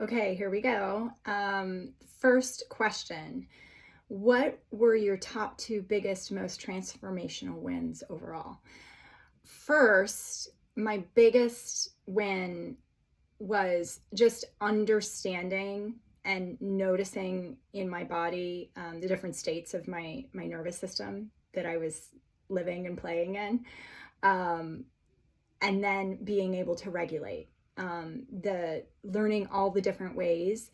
Okay, here we go. First question. What were your top two biggest, most transformational wins overall? First, my biggest win was just understanding and noticing in my body the different states of my nervous system that I was living and playing in, um, and then being able to regulate, the learning all the different ways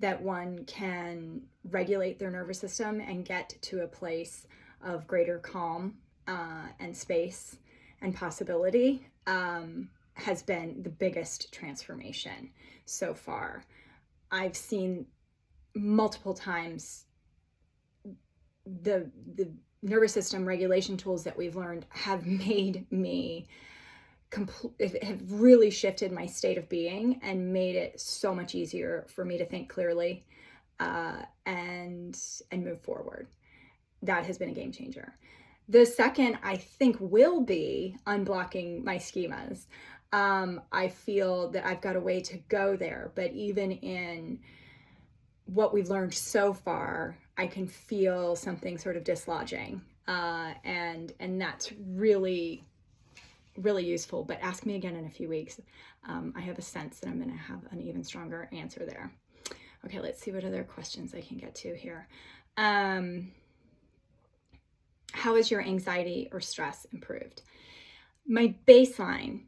that one can regulate their nervous system and get to a place of greater calm and space and possibility, has been the biggest transformation so far. I've seen multiple times the nervous system regulation tools that we've learned have made me have really shifted my state of being and made it so much easier for me to think clearly, and move forward. That has been a game changer. The second, I think, will be unblocking my schemas. I feel that I've got a way to go there, but even in what we've learned so far, I can feel something sort of dislodging, and that's really really useful. But ask me again in a few weeks. I have a sense that I'm going to have an even stronger answer there. Okay, let's see what other questions I can get to here. How has your anxiety or stress improved? My baseline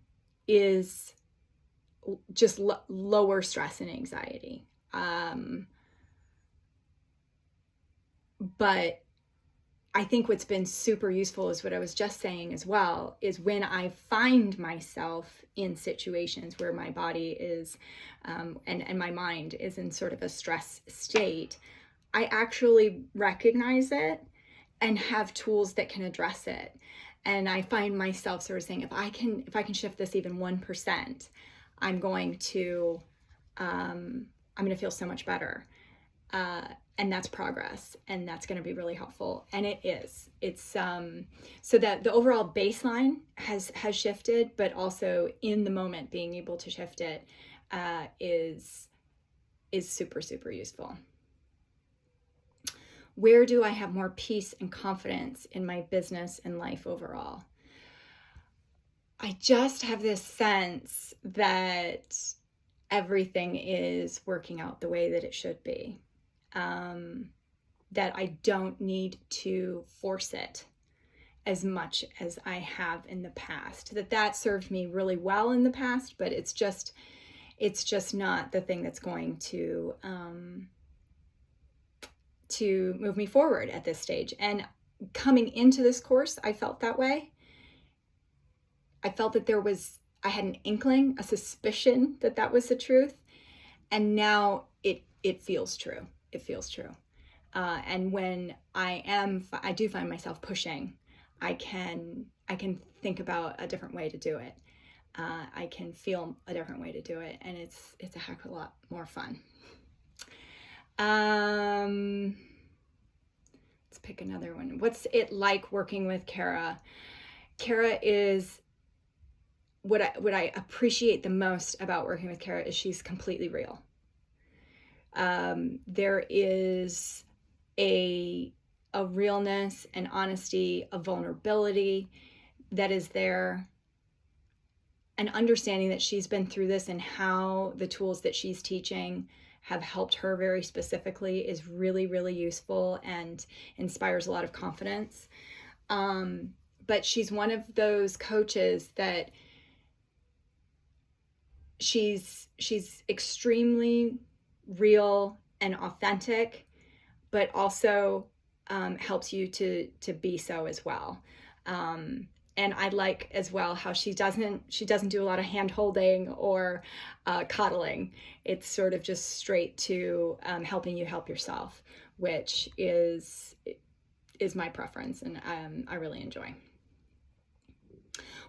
is just lower stress and anxiety. But I think what's been super useful is what I was just saying as well, is when I find myself in situations where my body is, and my mind is in sort of a stress state, I actually recognize it and have tools that can address it. And I find myself sort of saying, if I can shift this even 1%, I'm going to feel so much better. And that's progress, and that's going to be really helpful. And it is. It's so that the overall baseline has shifted, but also in the moment being able to shift it is super, super useful. Where do I have more peace and confidence in my business and life overall? I just have this sense that everything is working out the way that it should be. That I don't need to force it as much as I have in the past. That served me really well in the past, but it's just not the thing that's going to move me forward at this stage. And coming into this course, I felt that way. I felt that I had an inkling, a suspicion that was the truth, and now it feels true. It feels true. And when I do find myself pushing, I can think about a different way to do it. I can feel a different way to do it, and it's a heck of a lot more fun. Let's pick another one. What's it like working with Cara? Cara is what I appreciate the most about working with Cara is she's completely real. There is a realness, an honesty, a vulnerability that is there, an understanding that she's been through this and how the tools that she's teaching have helped her very specifically is really, really useful and inspires a lot of confidence. But she's one of those coaches that she's extremely real and authentic, but also helps you to be so as well. And I like as well how she doesn't do a lot of hand holding or coddling. It's sort of just straight to helping you help yourself, which is my preference, and I really enjoy.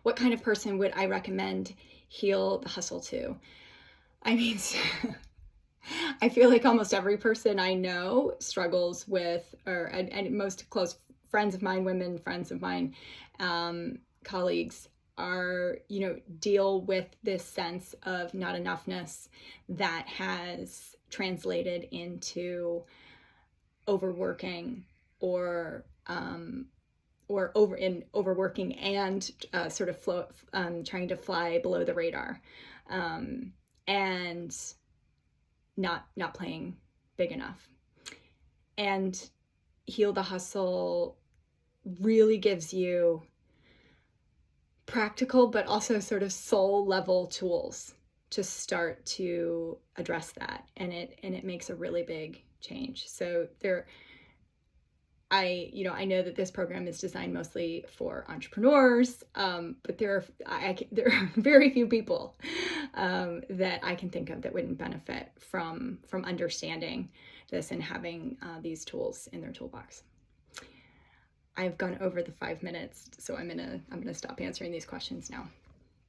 What kind of person would I recommend Heal the Hustle to? I mean, I feel like almost every person I know struggles with, and most close friends of mine, women friends of mine, colleagues, are, deal with this sense of not enoughness that has translated into overworking or overworking and sort of trying to fly below the radar, and not playing big enough. And Heal the Hustle really gives you practical but also sort of soul level tools to start to address that, and it makes a really big change. So I know that this program is designed mostly for entrepreneurs, but there are very few people that I can think of that wouldn't benefit from understanding this and having these tools in their toolbox. I've gone over the 5 minutes, so I'm gonna stop answering these questions now.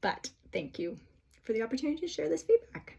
But thank you for the opportunity to share this feedback.